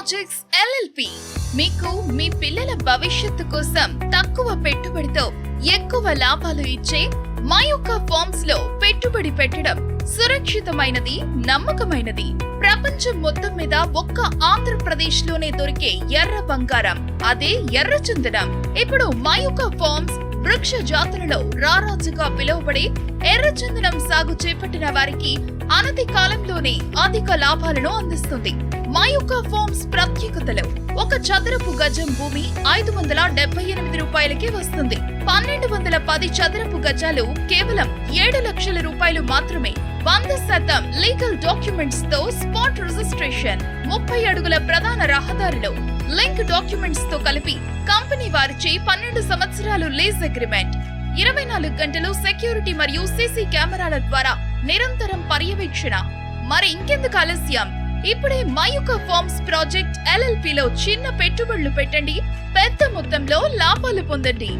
Projects LLP మీకు మీ పిల్లల భవిష్యత్తు కోసం తక్కువ పెట్టుబడితో ఎక్కువ లాభాలు ఇచ్చే మా యొక్క ఫార్మ్స్ లో పెట్టుబడి పెట్టడం సురక్షితమైనది, నమ్మకమైనది. ప్రపంచం మొత్తం మీద ఒక్క ఆంధ్రప్రదేశ్ లోనే దొరికే ఎర్ర బంగారం, అదే ఎర్రచందనం. ఇప్పుడు మా యొక్క ఫార్మ్స్ వృక్ష జాతులలో రారాజుగా పిలువబడే ఎర్రచందనం సాగు చేపట్టిన వారికి అనతి కాలంలోనే అధిక లాభాలను అందిస్తుంది. మా యొక్క ఫార్మ్స్ ప్రత్యేకతలు: ఒక చదరపు గజం భూమి 578 రూపాయలకే వస్తుంది. 1210 చదరపు గజాలు కేవలం 7 లక్షల రూపాయలు మాత్రమే. 100% లీగల్ డాక్యుమెంట్స్ తో స్పాట్ రిజిస్ట్రేషన్, 30 అడుగుల ప్రధాన రహదారిలో లింక్ డాక్యుమెంట్స్ తో కలిపి కంపెనీ వారిచే 12 సంవత్సరాలు లీజ్ అగ్రిమెంట్, 24 గంటలు సెక్యూరిటీ మరియు సీసీ కెమెరాల ద్వారా నిరంతరం పర్యవేక్షణ. మరి ఇంకెందుకు ఆలస్యం? ఇప్పుడే మా యొక్క ఫార్మ్స్ ప్రాజెక్ట్ ఎల్ఎల్పి లో చిన్న పెట్టుబడులు పెట్టండి, పెద్ద మొత్తంలో లాభాలు పొందండి.